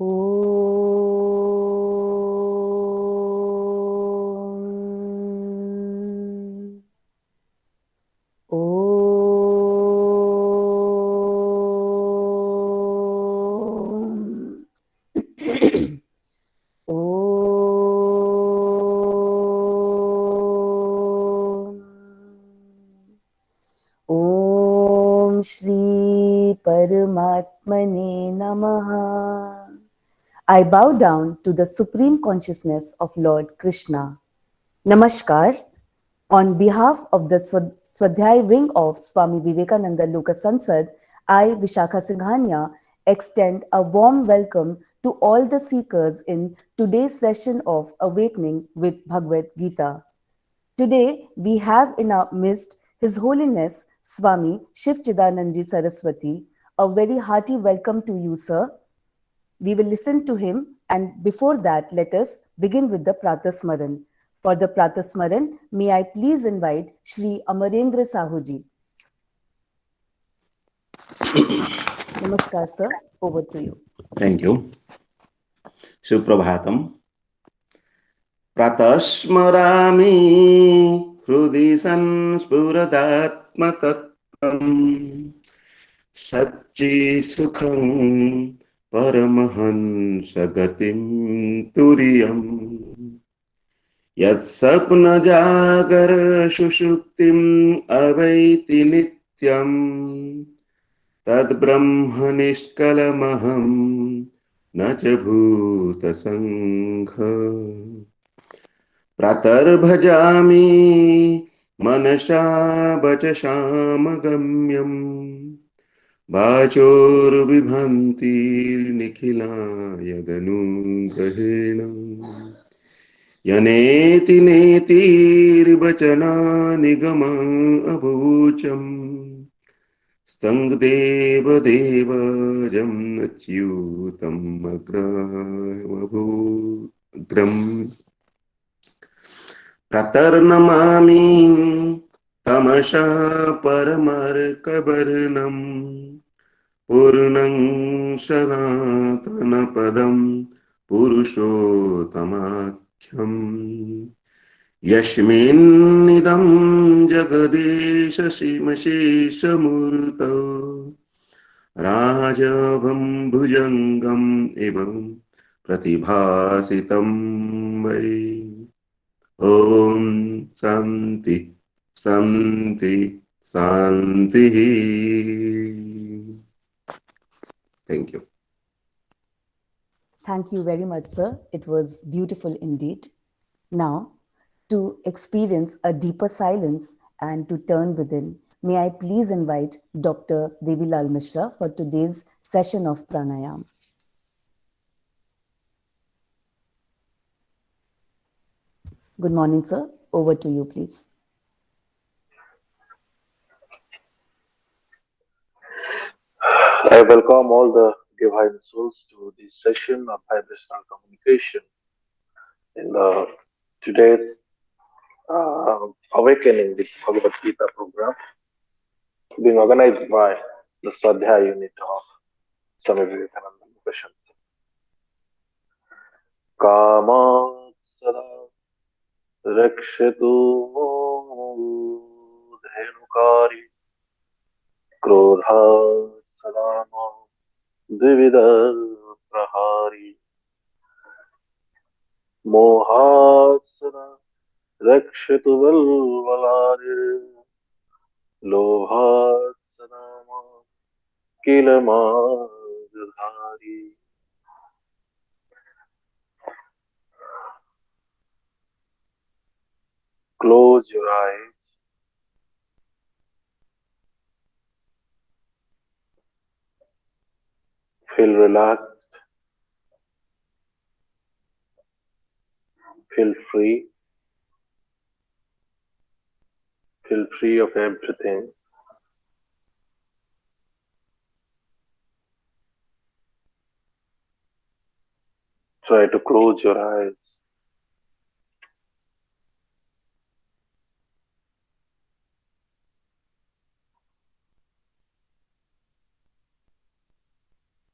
Om. Om. Om. Om Shri Paramatmane Namaha. I bow down to the Supreme Consciousness of Lord Krishna. Namaskar. On behalf of the Swadhyaya wing of Swami VivekanandaLoka Sansad, I, Vishakha Singhania, extend a warm welcome to all the seekers in today's session of Awakening with Bhagavad Gita. Today, we have in our midst His Holiness Swami Sivachidananda Saraswati. A very hearty welcome to you, sir. We will listen to him, and before that, let us begin with the Pratasmaran. For the Pratasmaran, may I please invite Shri Amarendra Sahuji. Namaskar, sir. Over to you. Thank you. Suprabhatam. Pratasmarami hrudi sanspuradatmatattvam Satchi sukham paramahansa gatim turiyam Yat sapna jagara shushuptim avaiti nityam Tad brahma nishkalamaham nacha bhuta sangha Pratar bhajami manasha vachasamagamyam Vachor vibhanti nikhila yadanugrahena Yaneti netir vachana nigama abhucham Stang deva deva jam achyutam agram Pratarnamami tamasha paramarkabarnam Purnang sadatana padam purushotamakham Yashmin idam jagadesha simasheshamurta Rajabham bhujangam evam pratibhasitam vai Om Santi Santi Santi. Thank you. Thank you very much, sir. It was beautiful indeed. Now, to experience a deeper silence and to turn within, may I please invite Dr. Devilal Mishra for today's session of pranayam. Good morning, sir. Over to you, please. I welcome all the divine souls to this session of vibrational communication in the today's Awakening with Bhagavad Gita program being organized by the Swadhyaya unit of Swami Vivekananda Loka. Kama sada rakshatu dhenukari krodha sadama dvivida prahari mohat sada rakshatu valvalar lobhat sadama kilamadhari. Close your eyes. Feel relaxed. Feel free. Feel free of everything. Try to close your eyes.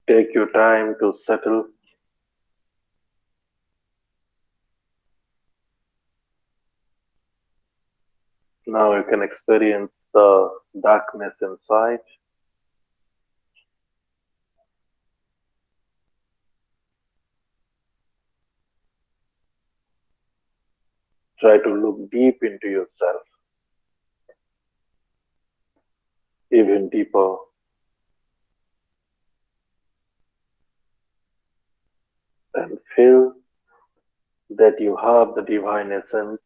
Take your time to settle Now you can experience the darkness inside. Try to look deep into yourself, even deeper, and feel that you have the divine essence.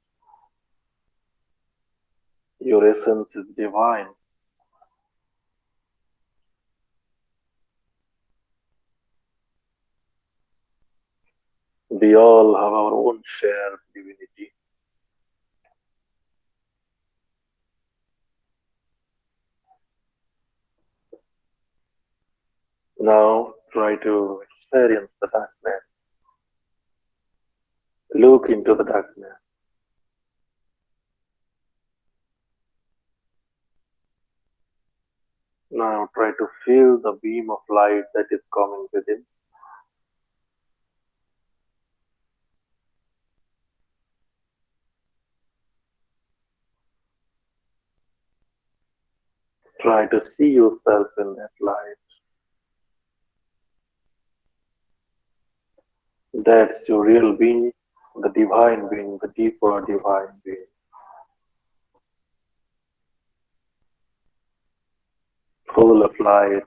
Your essence is divine. We all have our own share of divinity. Now try to experience the darkness. Look into the darkness. Now try to feel the beam of light that is coming within. Try to see yourself in that light. That's your real being, the divine being, the deeper divine being, full of light.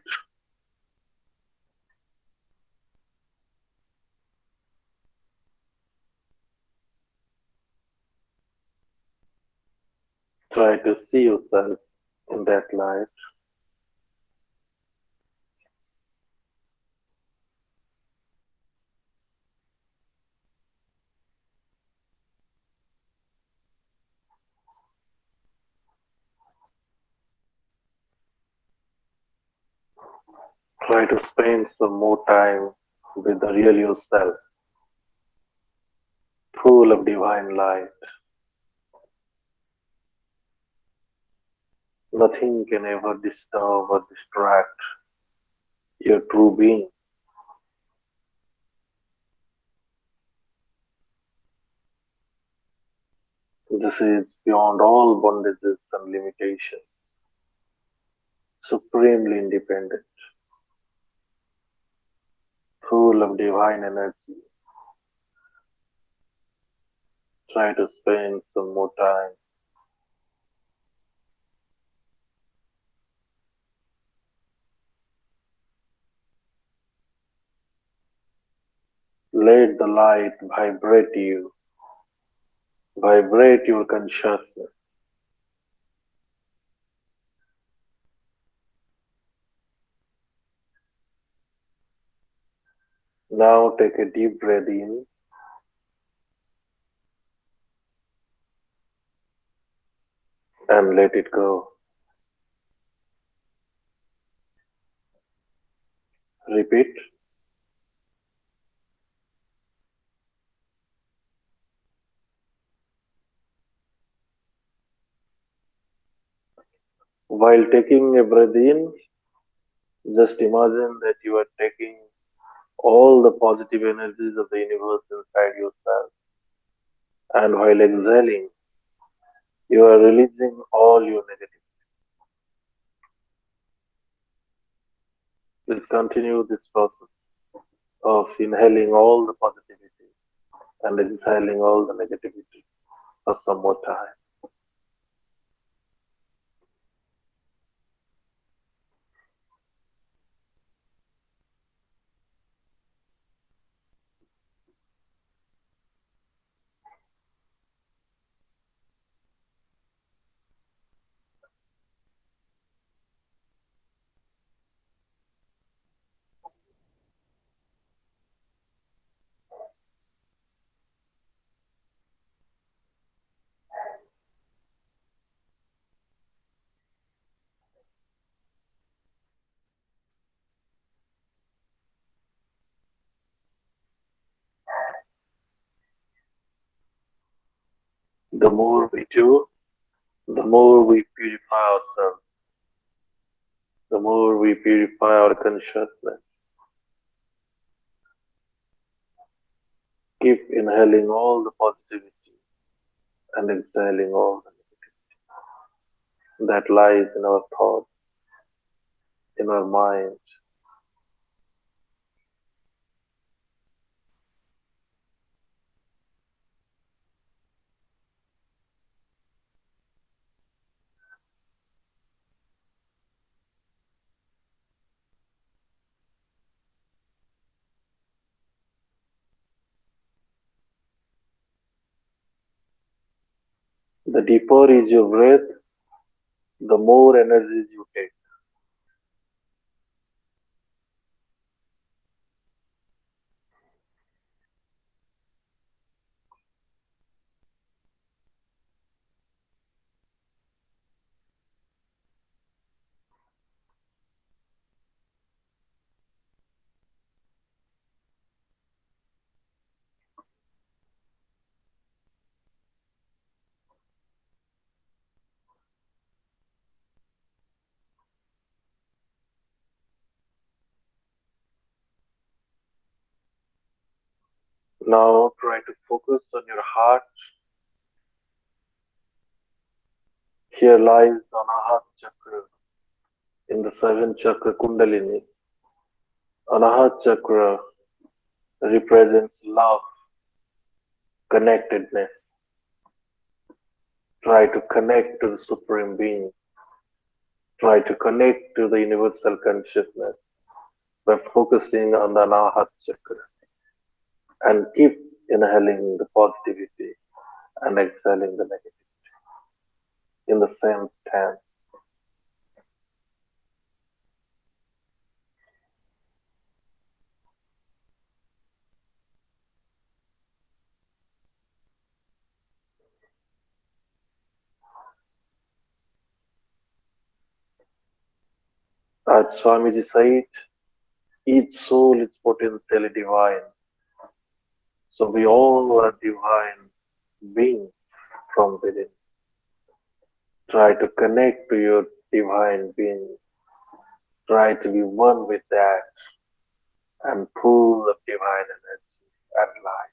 Try to see yourself in that light. Try to spend some more time with the real yourself, full of divine light. Nothing can ever disturb or distract your true being. This is beyond all bondages and limitations, supremely independent, full of divine energy. Try to spend some more time. Let the light vibrate your consciousness. Now take a deep breath in and let it go. Repeat. While taking a breath in, just imagine that you are taking all the positive energies of the universe inside yourself. And while exhaling, you are releasing all your negative. Please continue this process of inhaling all the positivity and exhaling all the negativity for some more time. The more we do, the more we purify ourselves, the more we purify our consciousness. Keep inhaling all the positivity and exhaling all the negativity. that lies in our thoughts, in our mind. The deeper is your breath, the more energies you take. Now try to focus on your heart. Here lies the Anahat Chakra in the seventh chakra Kundalini. Anahat Chakra represents love, connectedness. Try to connect to the Supreme Being. Try to connect to the universal consciousness by focusing on the Anahat Chakra and keep inhaling the positivity and exhaling the negative in the same stance. As Swamiji said, each soul is potentially divine. So we all are divine beings from within. Try to connect to your divine being. Try to be one with that and full of divine energy and light.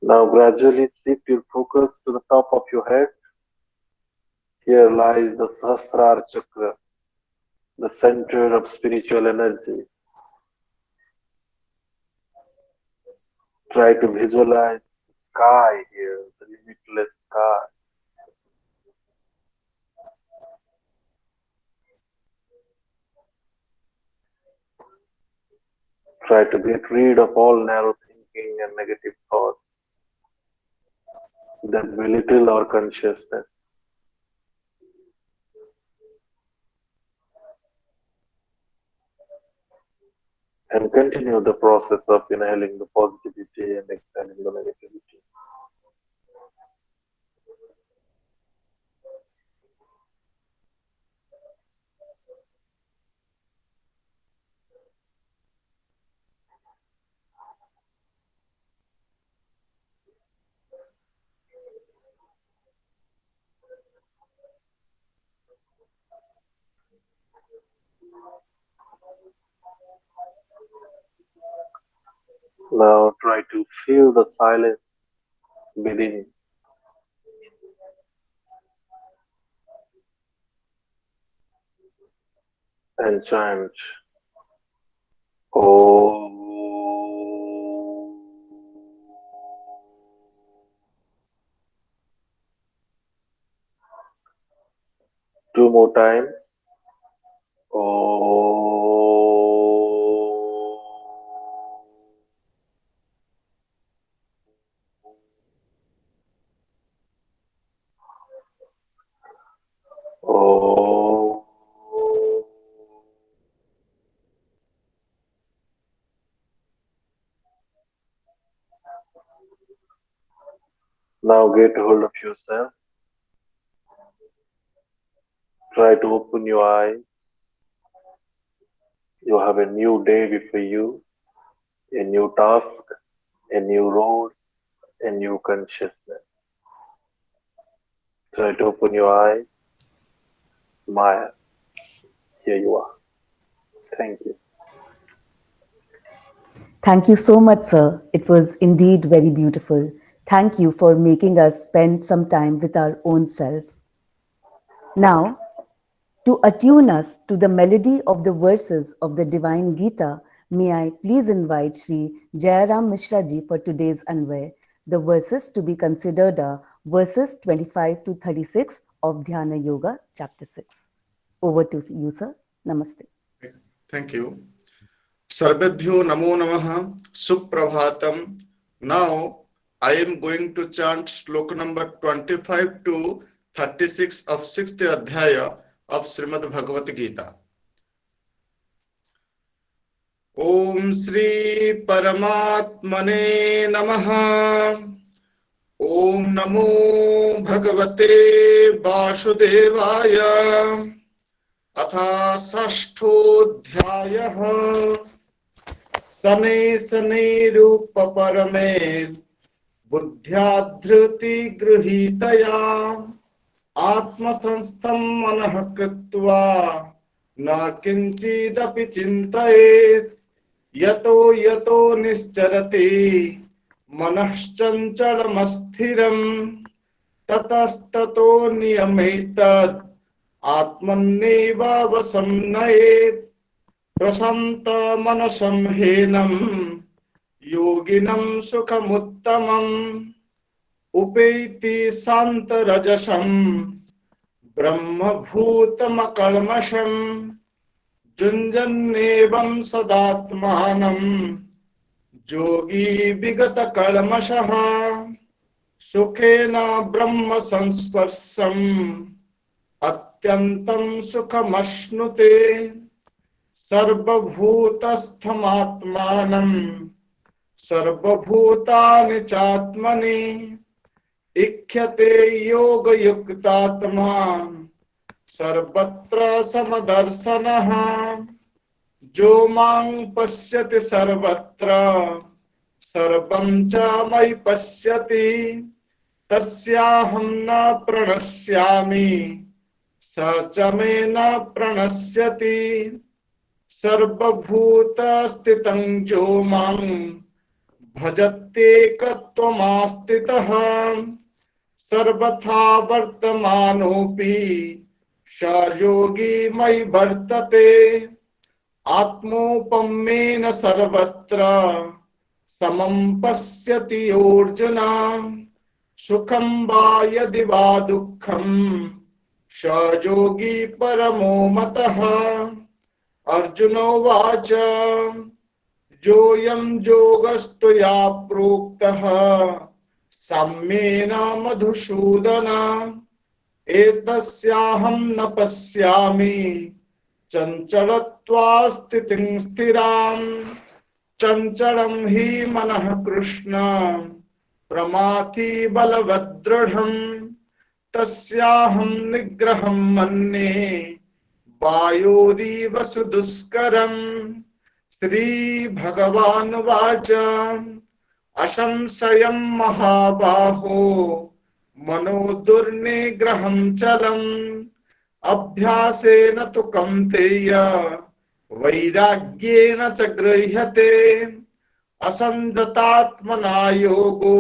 Now gradually shift your focus to the top of your head. Here lies the Sahasrara Chakra, the center of spiritual energy. Try to visualize the sky here, the limitless sky. Try to get rid of all narrow thinking and negative thoughts that belittle our consciousness. And continue the process of inhaling the positivity and exhaling the negativity. Now try to feel the silence within and chant Om. 2 more times. Om. Om. Now get hold of yourself. Try to open your eyes. You have a new day before you, a new task. a new road, a new consciousness. Try to open your eyes, smile. Here you are. Thank you. Thank you so much, sir. It was indeed very beautiful. Thank you for making us spend some time with our own self. Now, to attune us to the melody of the verses of the Divine Gita, may I please invite Sri Jayaram Mishra ji for today's Anvay. The verses to be considered are verses 25 to 36 of Dhyana Yoga, chapter 6. Over to you, sir. Namaste. Thank you. Sarvebhyo Namo Namaha Suprabhatam. Now I am going to chant sloka number 25 to 36 of 6th Adhyaya of Srimad Bhagavad Gita. Om Shri Paramatmane Namaha. Om Namo Bhagavate Vasudevaya. अथा षष्ठोऽध्यायः शनै शनैरुपपरमे बुद्ध्याधृति गृहीतया आत्मसंस्थं मनः कृत्वा न किञ्चिदपि चिन्तयेत् यतो यतो निश्चरति मनश्चञ्चलमस्थिरम् ततस्ततो नियमेतत् आत्मन्नेवावसंनयेत् प्रशान्तमनसं ह्येनं योगिनं सुखमुत्तमम् उपैति शान्तरजसं ब्रह्मभूतमकल्मषम् जुञ्जन्नेवं सदात्मानं योगी विगतकल्मषः सुखेन ब्रह्म संस्पर्शम् अत्यन्तं सुखमश्नुते सर्वभूतस्थमात्मानं सर्वभूतानि चात्मनि इक्ष्यते योगयुक्तात्मा सर्वत्र समदर्शनः जो मां पश्यति सर्वत्र सर्वं च मयि पश्यति तस्याहं न प्रणश्यामि स च मे न प्रणश्यति सर्वभूतस्थितं जो मां भजत्येकत्वमास्थितः सर्वथा वर्तमानोऽपि स योगी मयि वर्तते आत्मोपम्येन सर्वत्र समं पश्यति योऽर्जुन सुखं वा यदि वा दुःखं स योगी परमो मतः अर्जुनोवाच योऽयं योगस्त्वया प्रोक्तः साम्येन मधुसूदन एतस्याहं न पश्यामि चञ्चलत्वा स्थितिं स्थिरां चञ्चलं हि मनः कृष्ण प्रमाथि बलवद्दृढम् तस्याहं निग्रहं मन्ये वायोरिव सुदुष्करम् श्रीभगवानुवाच असंशयं महाबाहो मनो दुर्निग्रहं चलम् अभ्यासेन तु कौन्तेय वैराग्येण च गृह्यते असंजतात्मना योगो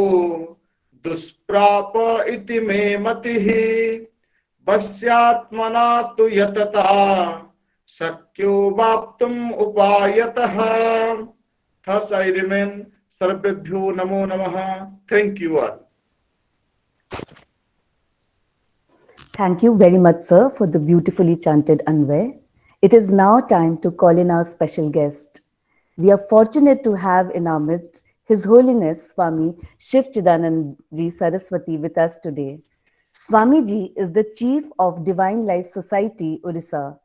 दुष्प्राप इति मे मतिः वश्यात्मना तु यतता शक्यो वाप्तुम् उपायतः Thus I remain. Sarvebhyo Namo Namaha. Thank you all. Thank you very much, sir, for the beautifully chanted Anvay. It is now time to call in our special guest. We are fortunate to have in our midst His Holiness Swami Sivachidananda ji Saraswati with us today. Swami ji is the Chief of Divine Life Society, Orissa.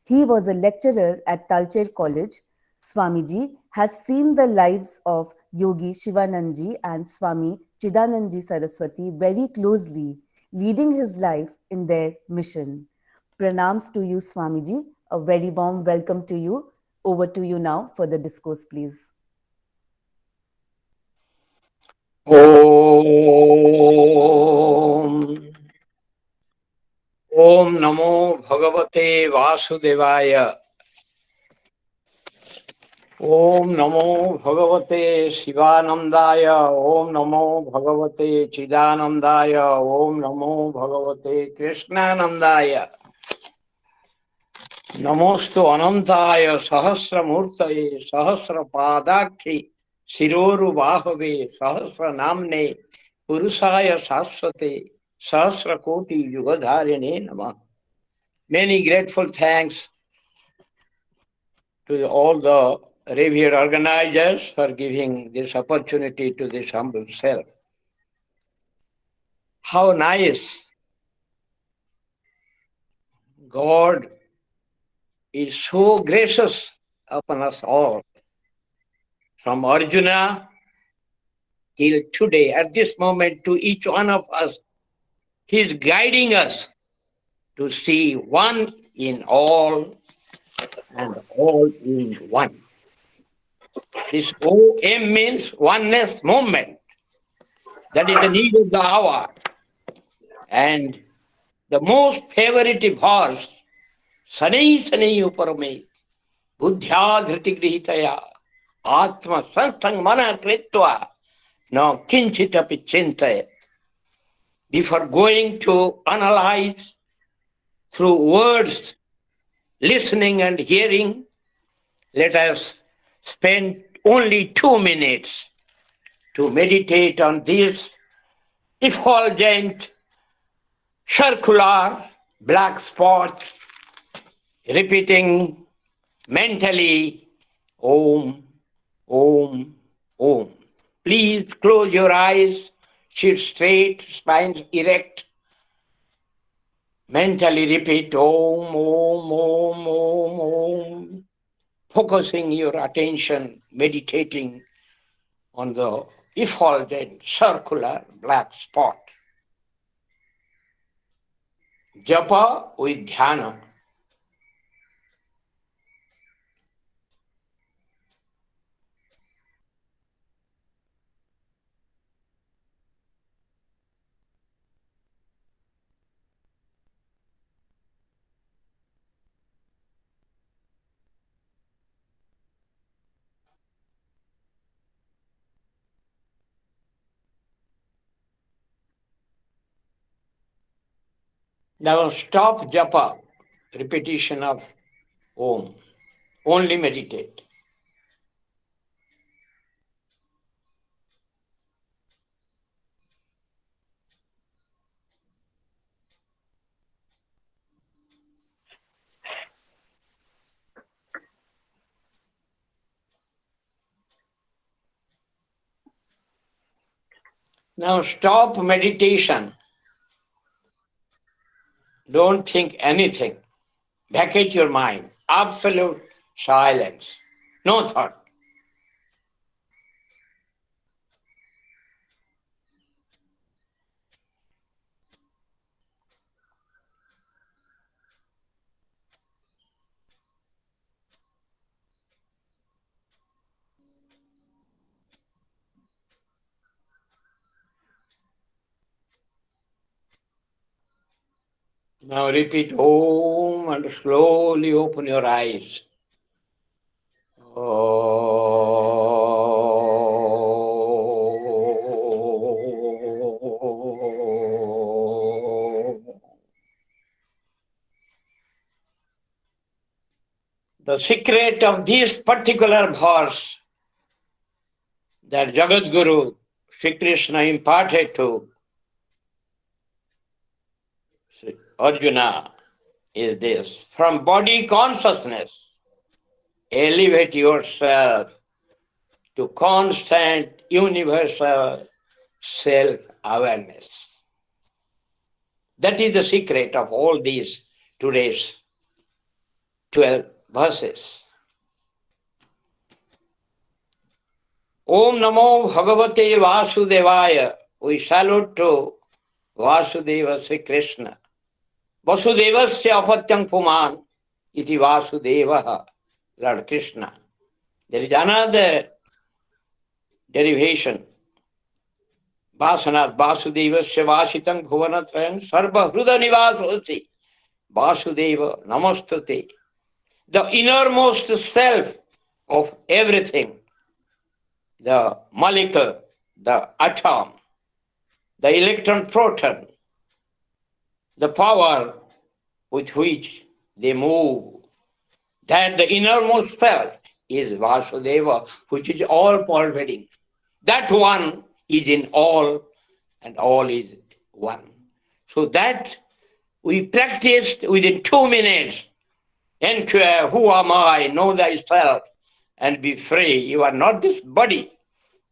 He was a lecturer at Talcher College. Swamiji has seen the lives of Yogi Shivanandji and Swami Chidanandji Saraswati very closely, leading his life in their mission. Pranams to you, Swamiji. A very warm welcome to you. Over to you now for the discourse, please. Om Om Namo Bhagavate Vasudevaya. Om Namo Bhagavate Sivanandaya. Om Namo Bhagavate Chidanandaya. Om Namo Bhagavate Krishnanandaya. Namostu Anantaya Sahasramurtaye Sahasrapadakhi Siroru Bahave Sahasranamne Purusaya Saswate Sahasrakoti Yugadharine Namah. Many grateful thanks to all the revered organizers for giving this opportunity to this humble self. How nice! God is so gracious upon us all. From Arjuna till today, at this moment, to each one of us, He is guiding us to see one in all and all in one. This OM means oneness movement. That is the need of the hour. And the most favorite verse, Sanai Sanai Uparame, Buddhya Dhriti Grihitaya, Atma Santang Mana Kritva, no Kinchitapi Chintayat. Before going to analyze through words, listening and hearing, let us spend only 2 minutes to meditate on this effulgent, circular black spot, repeating mentally, Om, Om, Om. Please close your eyes, sit straight, spines erect. Mentally repeat Om, Om, Om, Om, Om. Focusing your attention, meditating on the effulgent, circular black spot. Japa with dhyana. Now stop japa, repetition of Om. Only meditate. Now stop meditation. Don't think anything. Vacate your mind. Absolute silence. No thought. Now repeat Om and slowly open your eyes. The secret of this particular verse that Jagat Guru Sri Krishna imparted to Arjuna is this: from body consciousness, elevate yourself to constant universal self-awareness. That is the secret of all these today's 12 verses. Om Namo Bhagavate Vasudevaya. We salute to Vasudeva Sri Krishna. Vasudevasya apatyam puman iti Vasudevaha, Lord Krishna. There is another derivation. Vasanat Vasudevasya Vasitang Bhuvanatrayam Sarva Hruda Nivasoti Vasudeva Namastate. The innermost self of everything, the molecule, the atom, the electron proton, the power with which they move, that the innermost self is Vasudeva, which is all pervading. That one is in all, and all is one. So that we practiced within 2 minutes. Inquire, who am I? Know thyself and be free. You are not this body.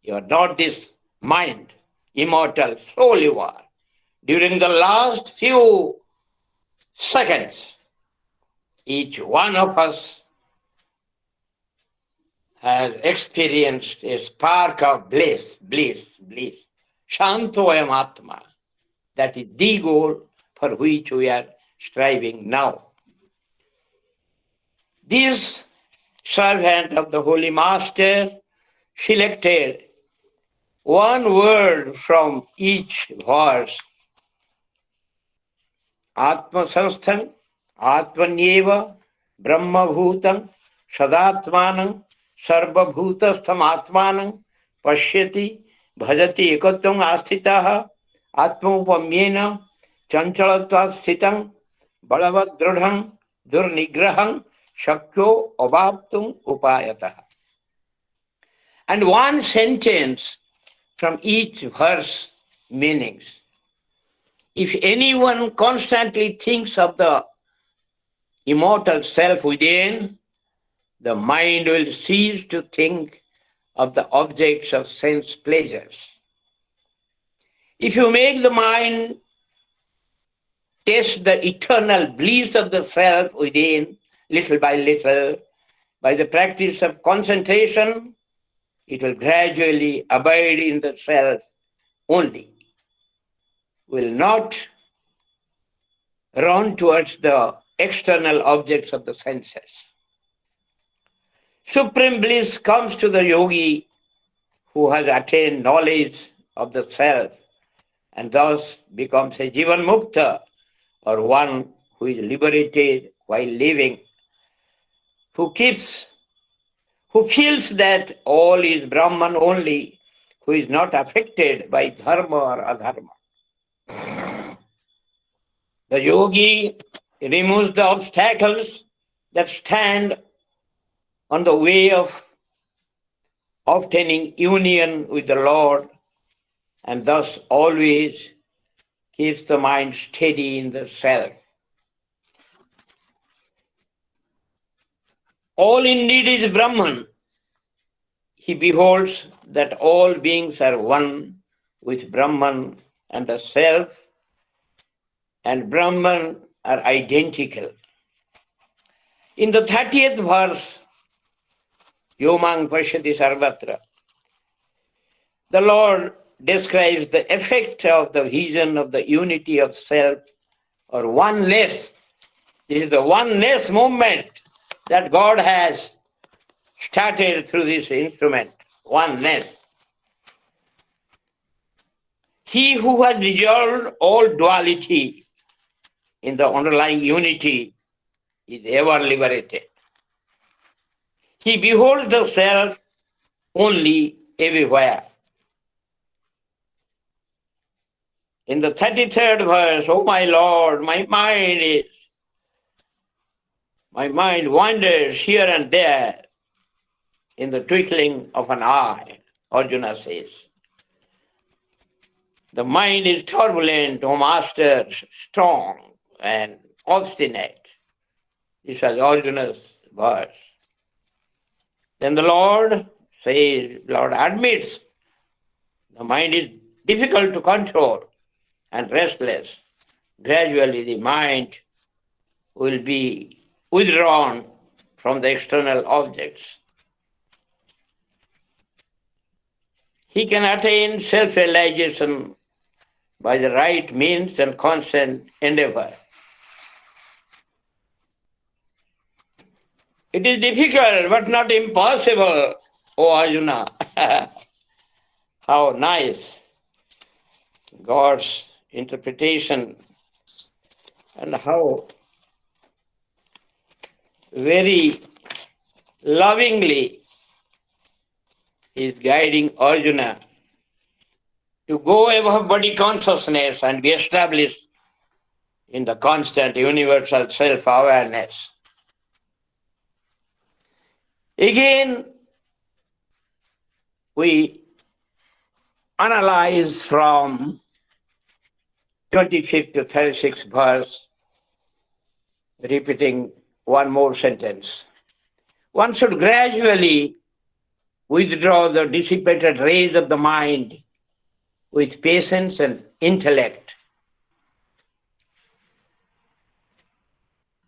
You are not this mind. Immortal soul you are. During the last few seconds, each one of us has experienced a spark of bliss. Shantoyam Atma. That is the goal for which we are striving now. This servant of the Holy Master selected one word from each verse. Atma Sansthan, Atmanyeva, Brahma Bhutam, Sadatmanam, Sarva Bhutastham Atmanam, Pashyati, Bhajati Ekatvam Asthitaha, Atmopamyena, Chanchalatvat Sthitam, Balavat Dradham, Durnigraham, Shakyo Abhaptum Upayataha. And one sentence from each verse meanings. If anyone constantly thinks of the immortal self within, the mind will cease to think of the objects of sense pleasures. If you make the mind taste the eternal bliss of the self within, little by little, by the practice of concentration, it will gradually abide in the self only, will not run towards the external objects of the senses. Supreme bliss comes to the yogi who has attained knowledge of the self and thus becomes a Jivan Mukta, or one who is liberated while living, who feels that all is Brahman only, who is not affected by dharma or adharma. The yogi removes the obstacles that stand on the way of obtaining union with the Lord, and thus always keeps the mind steady in the self. All indeed is Brahman. He beholds that all beings are one with Brahman, and the self and Brahman are identical. In the 30th verse, Yomang Pashyati Sarvatra, the Lord describes the effect of the vision of the unity of self or oneness. This is the oneness movement that God has started through this instrument, oneness. He who has resolved all duality in the underlying unity is ever liberated. He beholds the self only everywhere. In the 33rd verse, oh my Lord, my mind wanders here and there in the twinkling of an eye, Arjuna says. The mind is turbulent, O Master, strong and obstinate. This was Arjuna's verse. Then the Lord admits the mind is difficult to control and restless. Gradually the mind will be withdrawn from the external objects. He can attain self-realization by the right means and constant endeavor. It is difficult but not impossible, O Arjuna. How nice. God's interpretation and how very lovingly he is guiding Arjuna to go above body consciousness and be established in the constant universal self-awareness. Again, we analyze from 25th to 36th verse, repeating one more sentence. One should gradually withdraw the dissipated rays of the mind with patience and intellect.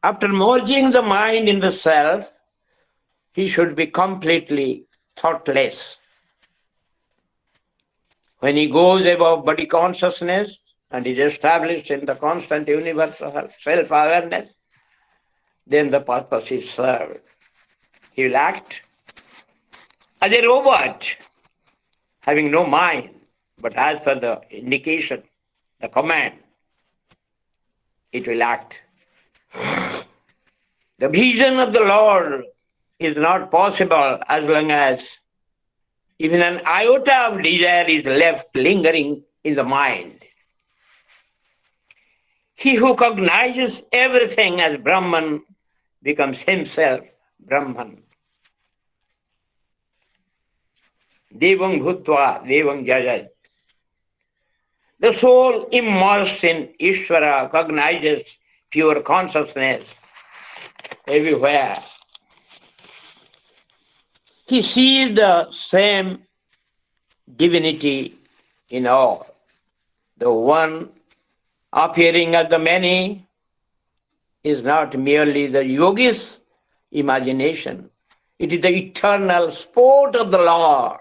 After merging the mind in the self, he should be completely thoughtless. When he goes above body consciousness and is established in the constant universal self-awareness, then the purpose is served. He will act as a robot, having no mind, but as per the indication, the command, it will act. The vision of the Lord is not possible as long as even an iota of desire is left lingering in the mind. He who cognizes everything as Brahman becomes himself Brahman. Devam bhutva devam jajat. The soul immersed in Ishvara cognizes pure consciousness everywhere. He sees the same divinity in all. The one appearing as the many is not merely the yogi's imagination. It is the eternal sport of the Lord.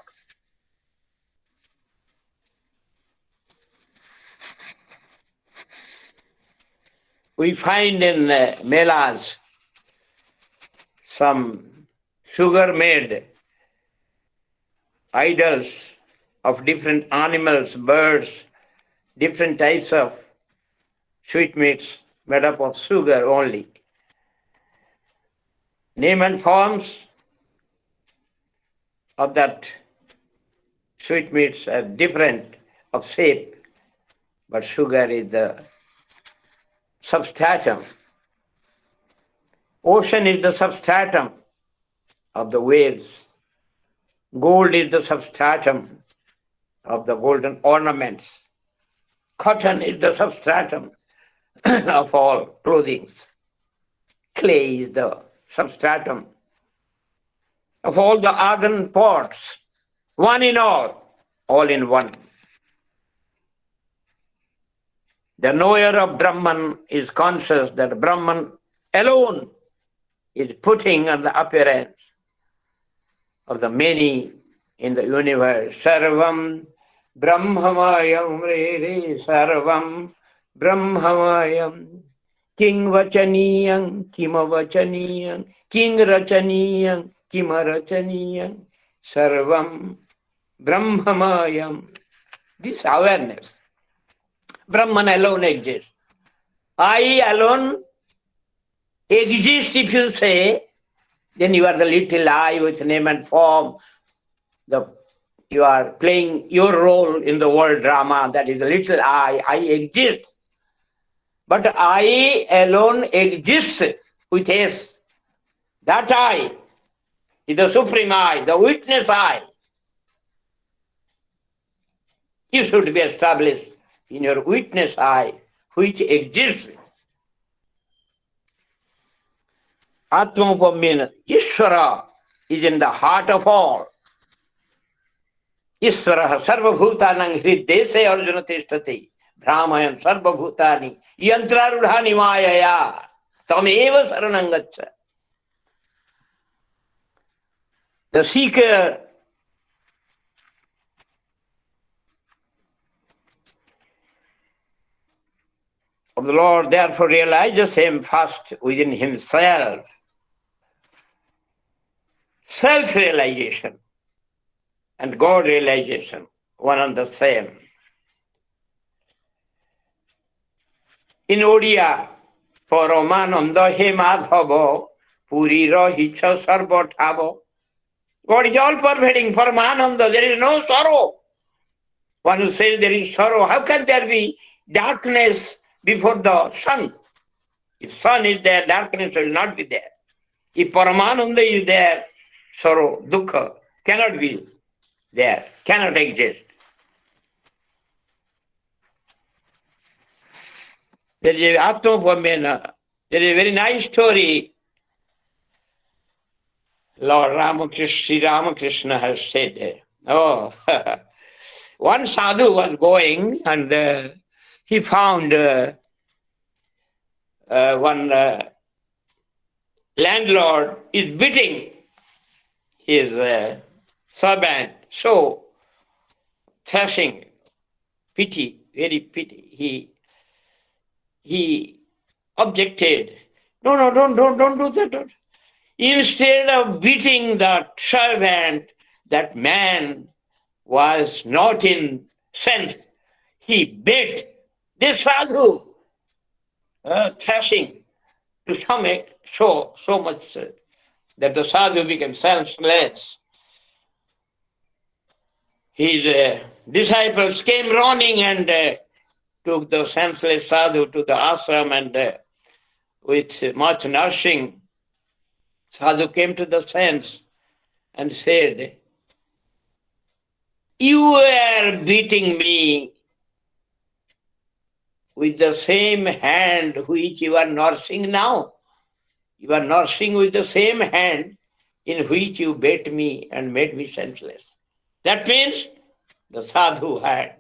We find in melas some sugar-made idols of different animals, birds, different types of sweetmeats made up of sugar only. Name and forms of that sweetmeats are different of shape, but sugar is the substratum. Ocean is the substratum of the waves. Gold is the substratum of the golden ornaments. Cotton is the substratum of all clothing. Clay is the substratum of all the earthen pots. One in all in one. The knower of Brahman is conscious that Brahman alone is putting on the appearance of the many in the universe. Sarvam Brahmamayam Re Sarvam Brahmamayam King Vachaniyam Kima Vachaniyam King Rachaniyam Kima Rachaniyam Sarvam Brahmamayam. This awareness. Brahman alone exists. I alone exist, if you say, then you are the little I with name and form. You are playing your role in the world drama. That is the little I. I exist. But I alone exists with S. That I is the supreme I, the witness I. You should be established in your witness I, which exists. Atmapamena, Ishvara is in the heart of all. Ishvara sarvabhutanang hriddese arjuna tishtati brahmayan sarvabhutani yantrarudhani mayaya tameva saranangatsa. The seeker of the Lord therefore realizes him first within himself. Self-realization and God realization, one and the same. in Odia, Paramananda he madhava, Puri rahicha sarva thava. God is all pervading, Paramananda, there is no sorrow. One who says there is sorrow, how can there be darkness before the sun? If sun is there, darkness will not be there. If Paramananda is there, sorrow, dukkha cannot be there, cannot exist. There is a Atma-Vamena. There is a very nice story Lord Ramakrishna, Sri Ramakrishna has said. Oh, one sadhu was going and he found one landlord is beating his servant, so thrashing, pity, very pity. He objected. No, don't do that. Don't. Instead of beating that servant, that man was not in sense. He beat this sadhu, thrashing to so much that the sadhu became senseless. His disciples came running and took the senseless sadhu to the ashram, and with much nursing, sadhu came to the sense and said, "You were beating me with the same hand which you are nursing now. You are nursing with the same hand in which you beat me and made me senseless." That means the sadhu had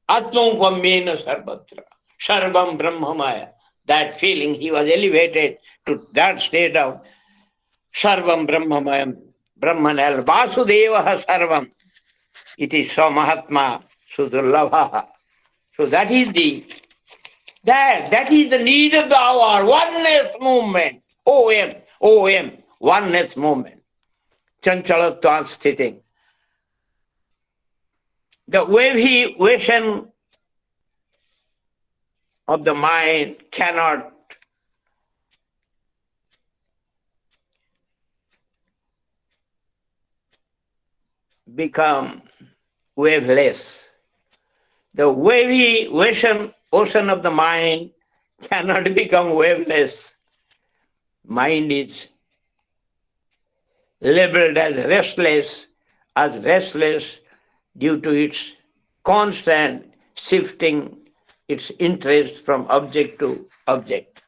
Atma-upamena sarvatra, sarvam brahmamaya. That feeling, he was elevated to that state of sarvam brahmamayam, brahmanal vasudevaha sarvam. It is so mahatma sudurlabha. So that is the need of the hour, oneness movement. OM, oneness movement. Chanchalatva sthiti. The wavy vision of the mind cannot become waveless. The wavy ocean of the mind cannot become waveless. Mind is labeled as restless due to its constant shifting its interest from object to object.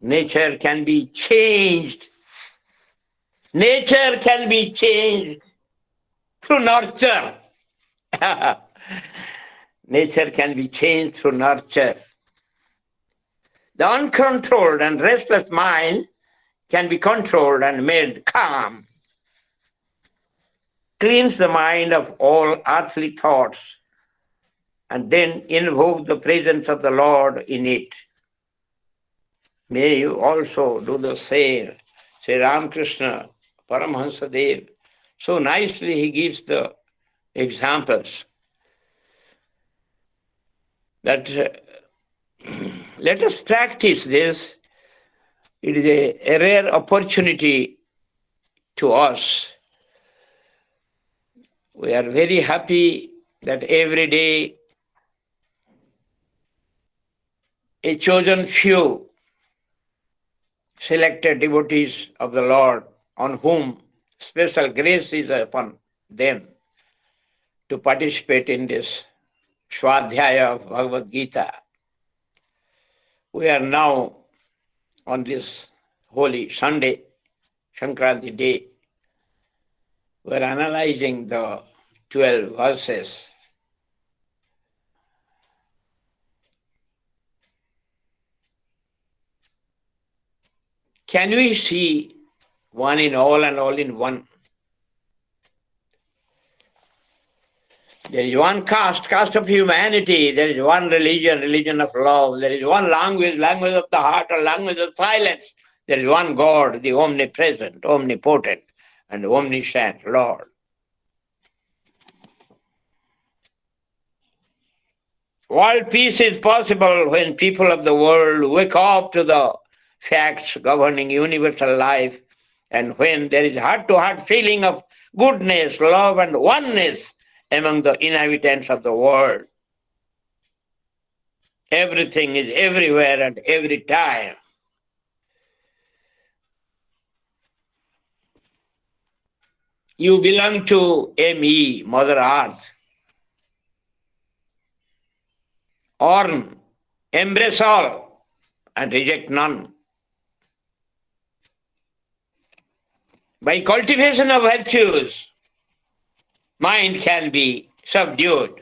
Nature can be changed. Nature can be changed through nurture. Nature can be changed through nurture. The uncontrolled and restless mind can be controlled and made calm. Cleanse the mind of all earthly thoughts and then invoke the presence of the Lord in it. May you also do the same. Sri Ramakrishna, Paramahansa Dev, so nicely he gives the examples that let us practice this. It is a rare opportunity to us. We are very happy that every day a chosen few selected devotees of the Lord on whom special grace is upon them to participate in this Swadhyaya of Bhagavad Gita. We are now on this holy Sunday, Sankranti day. We are analyzing the 12 verses. Can we see one in all and all in one? There is one caste of humanity. There is one religion of love. There is one language of the heart or language of silence. There is one God, the omnipresent, omnipotent, and omniscient Lord. World peace is possible when people of the world wake up to the facts governing universal life, and when there is heart-to-heart feeling of goodness, love, and oneness among the inhabitants of the world. Everything is everywhere at every time. You belong to ME, Mother Earth. Orn, embrace all and reject none. By cultivation of virtues, mind can be subdued.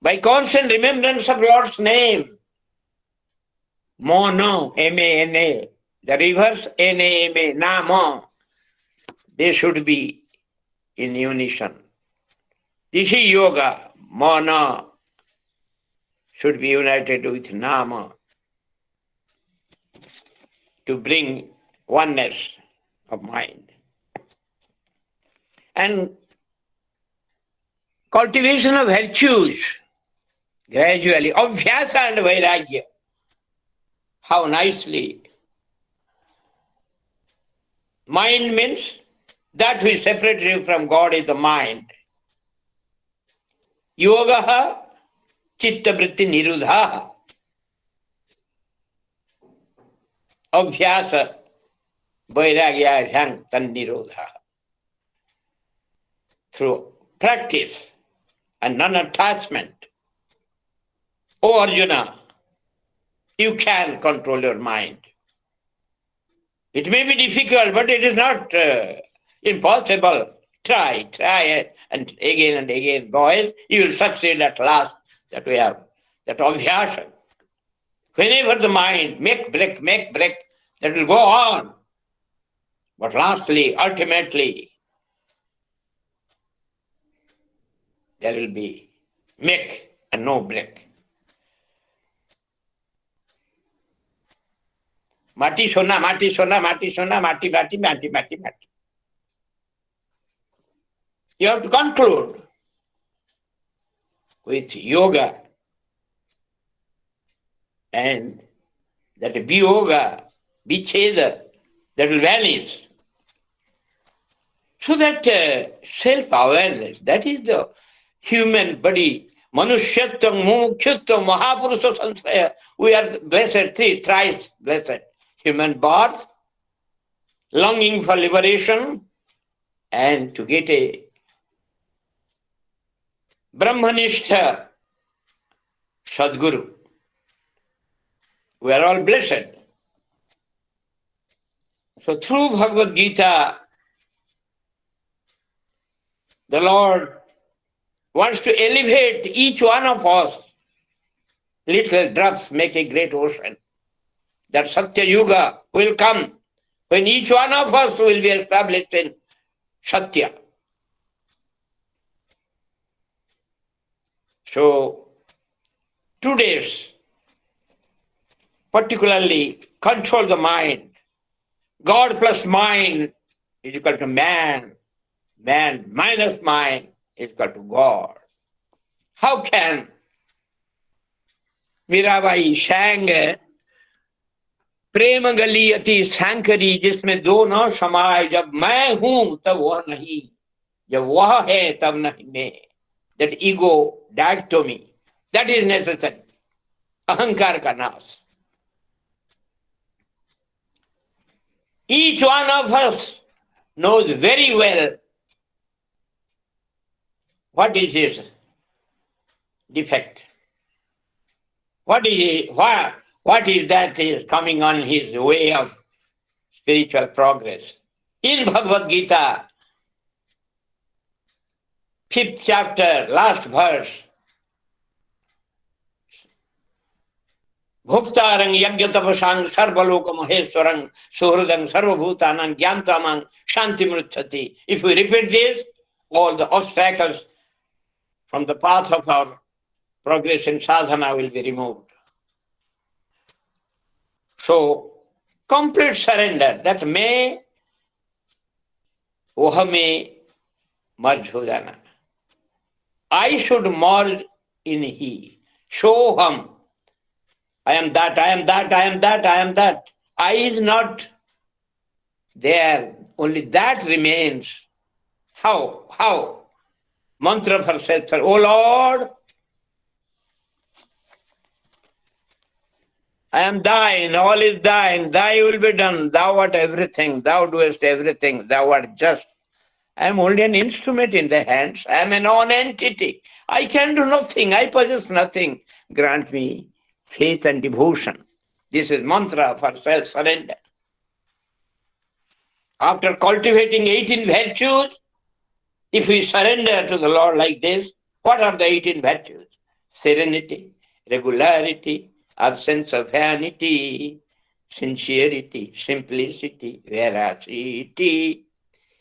By constant remembrance of Lord's name, Mono, M-A-N-A, the reverse N-A-M-A, Namo, they should be in unison. This is yoga. Mono should be united with Nama to bring oneness of mind. And cultivation of virtues, gradually, Abhyasa and Vairagya. How nicely. Mind means that which separates you from God is the mind. Yoga chitta vritti nirudha. Abhyasa vairagya bhyang tan nirodha. Through practice and non-attachment. O Arjuna, you can control your mind. It may be difficult, but it is not impossible. Try and again, boys, you will succeed at last. That we have, that abhyasa. Whenever the mind make break, that will go on. But lastly, ultimately, there will be make and no break. Mati sona, mati sona, mati sona, mati, mati, mati, mati, mati. You have to conclude with yoga and that biyoga, vicheda, that will vanish. So that self-awareness, that is the human body. Manushyattvam, mumukshyattvam, mahapurusha sansaya. We are blessed, thrice blessed. Human birth, longing for liberation, and to get a Brahmanishtha Sadguru. We are all blessed. So through Bhagavad Gita, the Lord wants to elevate each one of us. Little drops make a great ocean. That Satya Yuga will come when each one of us will be established in Satya. So, 2 days, particularly control the mind. God plus mind is equal to man. Man minus mind is equal to God. How can Mirabai sang प्रेम गली अति सांकरी जिसमें दो न समाये जब मैं हूं तब वह नहीं जब वह है तब नहीं मैं that ego dichotomy that is necessary अहंकार का नाश each one of us knows very well what is his defect what is that is coming on his way of spiritual progress. In Bhagavad Gita, 5th chapter, last verse, Bhuktarang yagyatapasang sarvaloka maheswarang suhridang sarvabhutanang gyantamang shanti mruchati. If we repeat this, all the obstacles from the path of our progress in sadhana will be removed. So, complete surrender, that मैं वह में merge हो जाना. I should merge in He. Soham. I am that, I am that, I am that, I am that. I is not there. Only that remains. How? How? Mantra for self. Oh Lord, I am thine, all is thine, thy will be done, thou art everything, thou doest everything, thou art just. I am only an instrument in the hands, I am a non-entity. I can do nothing, I possess nothing. Grant me faith and devotion. This is mantra for self-surrender. After cultivating 18 virtues, if we surrender to the Lord like this, what are the 18 virtues? Serenity, regularity, absence of vanity, sincerity, simplicity, veracity,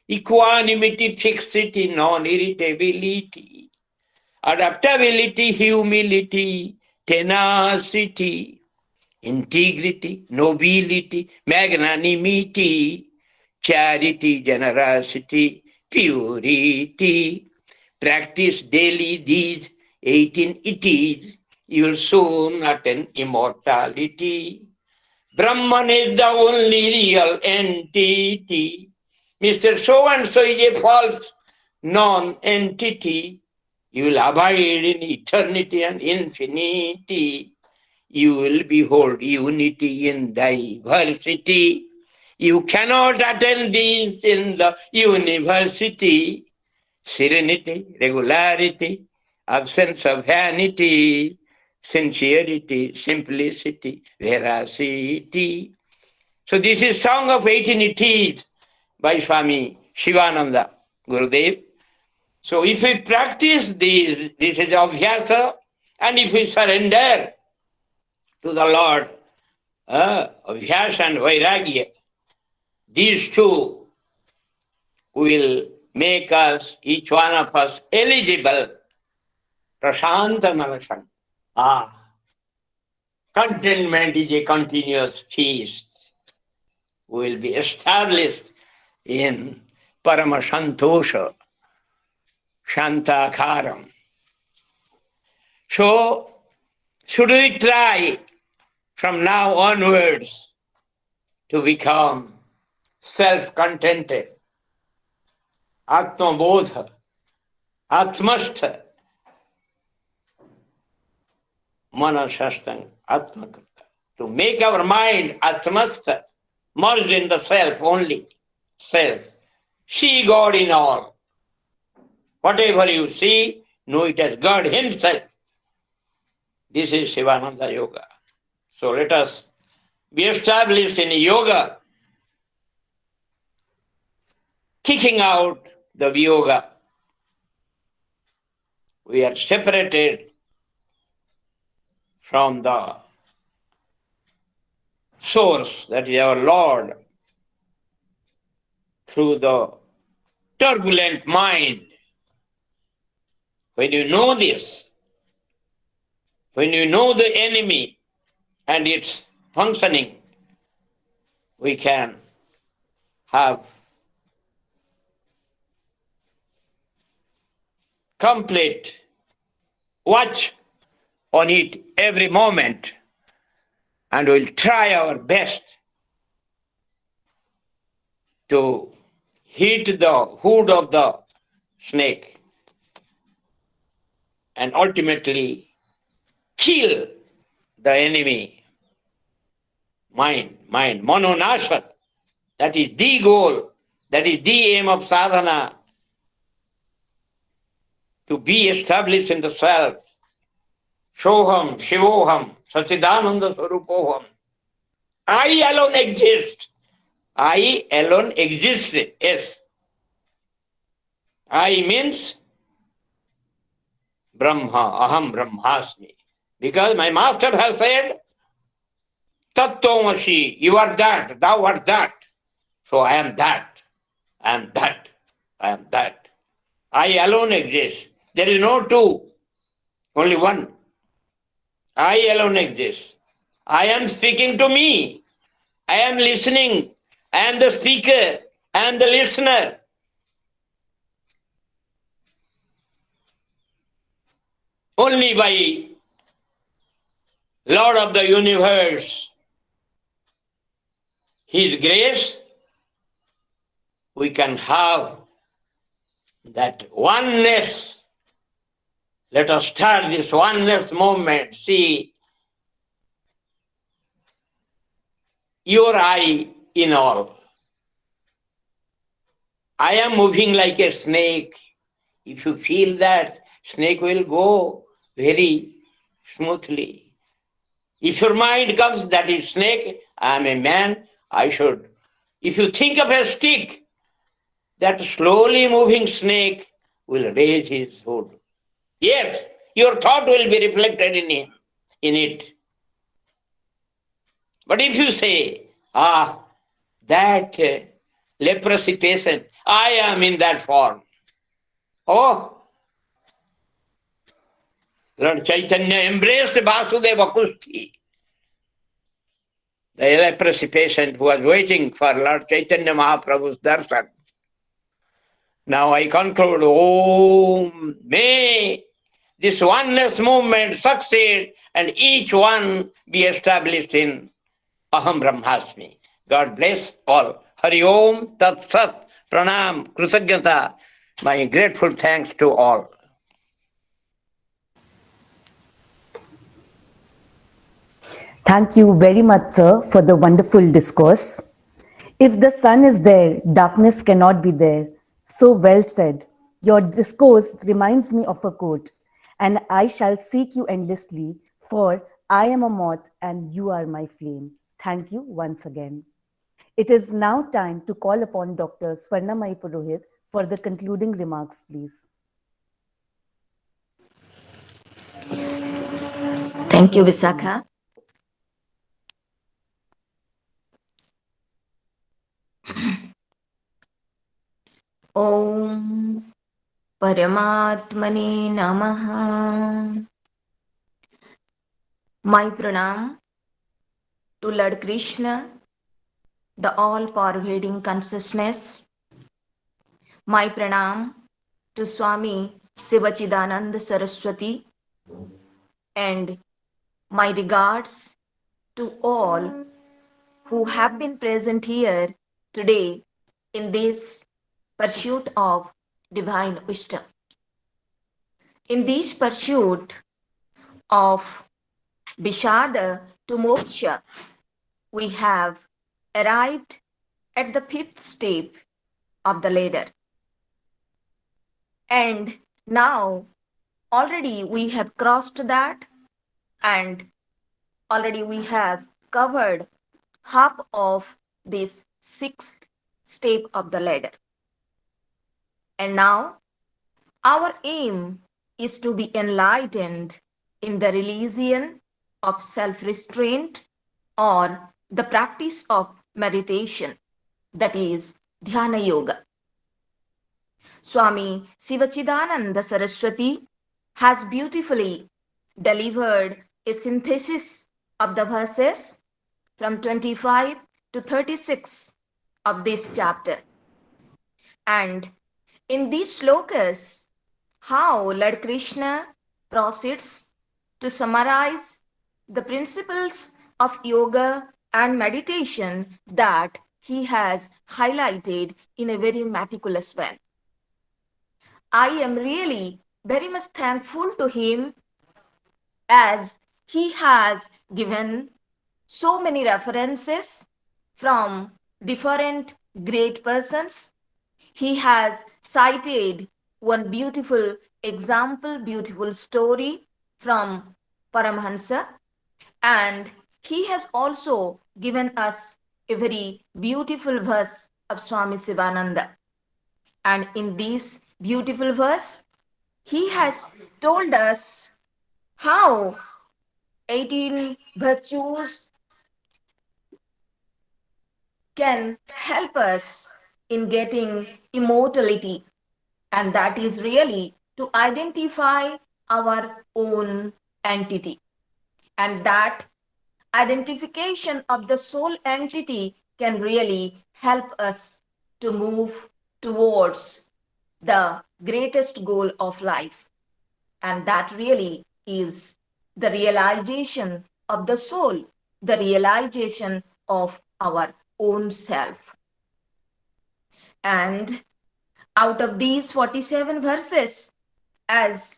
equanimity, fixity, non-irritability, adaptability, humility, tenacity, integrity, nobility, magnanimity, charity, generosity, purity. Practice daily these 18 itis, you will soon attain immortality. Brahman is the only real entity. Mr. So-and-so is a false non-entity. You will abide in eternity and infinity. You will behold unity in diversity. You cannot attain this in the university. Serenity, regularity, absence of vanity, sincerity, simplicity, veracity. So this is Song of 18 Itis by Swami Shivananda Gurudev. So if we practice these, this is abhyasa, and if we surrender to the Lord, abhyasa and vairagya, these two will make us, each one of us, eligible. Prashanta Manasam. Contentment is a continuous feast. We will be established in Paramasantosha, Shantakaram. So, should we try from now onwards to become self-contented, Atmabodha, Atmastha, Manasastang, Atmakrita. To make our mind Atmastha, merged in the self only, self. See God in all. Whatever you see, know it as God Himself. This is Sivananda Yoga. So let us be established in yoga, kicking out the viyoga. We are separated from the source, that is our Lord, through the turbulent mind. When you know this, when you know the enemy and its functioning, we can have complete watch on it every moment, and we'll try our best to hit the hood of the snake and ultimately kill the enemy. Mind, manonasha. That is the goal, that is the aim of sadhana, to be established in the self. Soham, Shivoham, Sachidananda Swarupoham. I alone exist. I alone exist. Yes. I means Brahma, Aham Brahmasmi. Because my master has said, Tattvamasi, you are that, thou art that. So I am that, I am that, I am that. I alone exist. There is no two, only one. I alone exist. I am speaking to me. I am listening. I am the speaker. I am the listener. Only by Lord of the universe, His grace, we can have that oneness. Let us start this oneness movement. See, you or I in all. I am moving like a snake. If you feel that, snake will go very smoothly. If your mind comes, that is snake, I am a man, I should. If you think of a stick, that slowly moving snake will raise his hood. Yes, your thought will be reflected in it. But if you say, that leprosy patient, I am in that form. Oh, Lord Chaitanya embraced Vasudeva Kusti, the leprosy patient who was waiting for Lord Chaitanya Mahaprabhu's darshan. Now I conclude, Om, may this oneness movement succeed and each one be established in Aham Brahmasmi. God bless all. Hari Om, Tat Sat, Pranam, Krutagyata. My grateful thanks to all. Thank you very much, sir, for the wonderful discourse. If the sun is there, darkness cannot be there. So well said. Your discourse reminds me of a quote, and I shall seek you endlessly, for I am a moth and you are my flame. Thank you once again. It is now time to call upon Dr. Swarnamai Purohit for the concluding remarks, please. Thank you, Visakha. Om Paramatmane Namaha. My pranam to Lord Krishna, the all-pervading consciousness. My pranam to Swami Sivachidananda Saraswati, and my regards to all who have been present here today in this pursuit of divine wisdom. In this pursuit of Vishada to Moksha, we have arrived at the fifth step of the ladder. And now already we have crossed that, and already we have covered half of this sixth step of the ladder. And now our aim is to be enlightened in the religion of self-restraint or the practice of meditation, that is Dhyana Yoga. Swami Sivachidananda Saraswati has beautifully delivered a synthesis of the verses from 25 to 36 of this chapter. And in these slokas, how Lord Krishna proceeds to summarize the principles of yoga and meditation that he has highlighted in a very meticulous way. I am really very much thankful to him, as he has given so many references from different great persons. He has cited one beautiful example, beautiful story from Paramahansa, and he has also given us a very beautiful verse of Swami Sivananda. And in this beautiful verse, he has told us how 18 virtues can help us in getting immortality, and that is really to identify our own entity. And that identification of the soul entity can really help us to move towards the greatest goal of life, and that really is the realization of the soul, the realization of our own self. And out of these 47 verses, as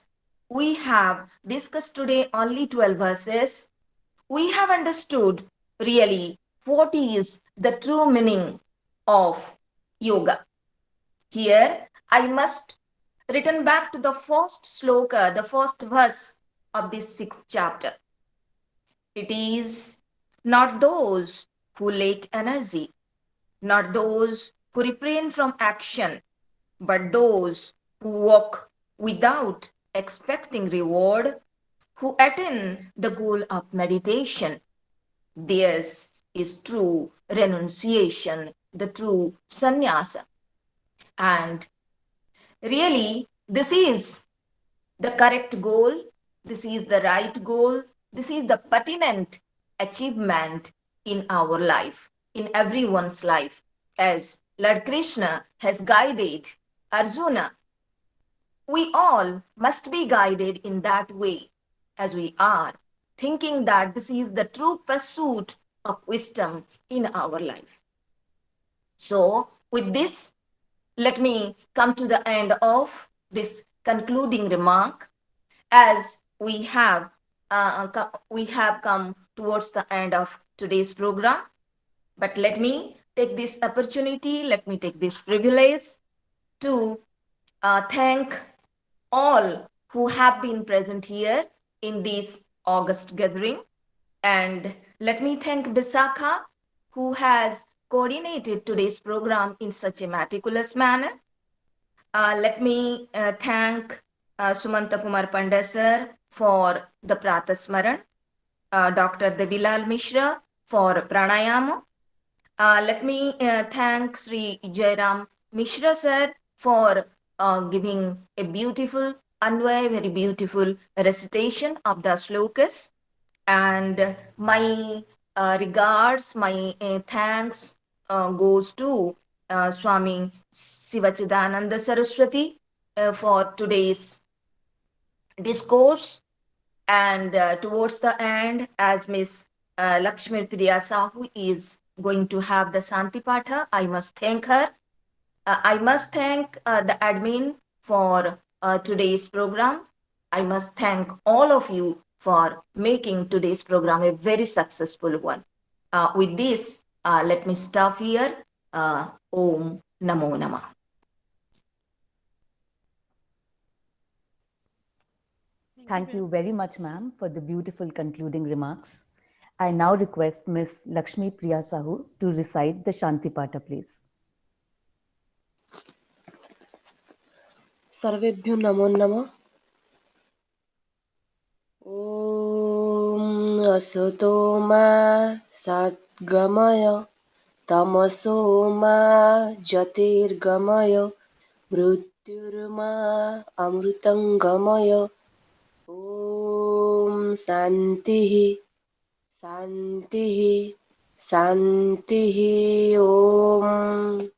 we have discussed today only 12 verses, we have understood really what is the true meaning of yoga. Here, I must return back to the first sloka, the first verse of this 6th chapter. It is not those who lack energy, not those who refrain from action, but those who walk without expecting reward, who attain the goal of meditation. This is true renunciation, the true sannyasa. And really, this is the correct goal, this is the right goal, this is the pertinent achievement in our life, in everyone's life, as Lord Krishna has guided Arjuna. We all must be guided in that way, as we are, thinking that this is the true pursuit of wisdom in our life. So, with this, let me come to the end of this concluding remark, as we have come towards the end of today's program. But let me take this opportunity, let me take this privilege to thank all who have been present here in this August gathering. And let me thank Bisakha, who has coordinated today's program in such a meticulous manner. Let me thank Sumanta Kumar Pandey sir for the Pratasmaran, Dr. Debilal Mishra for pranayama. Let me thank Sri Jairam Mishra sir for giving a beautiful, Anvay, very beautiful recitation of the slokas. And my regards, my thanks goes to Swami Sivachidananda Saraswati for today's discourse. And towards the end, as Miss Lakshmi Priya Sahu is going to have the Santipatha, I must thank her. I must thank the admin for today's program. I must thank all of you for making today's program a very successful one. With this, let me stop here. Om Namo Namah. Thank you very much, ma'am, for the beautiful concluding remarks. I now request Miss Lakshmi Priya Sahu to recite the Shantipata, please. सर्वेभ्यो नमो नमः। ॐ असतो मा सद्गमय तमसो मा ज्योतिर्गमय मृत्युर्मा अमृतंगमय। ॐ शान्तिः शान्तिः शान्तिः। ॐ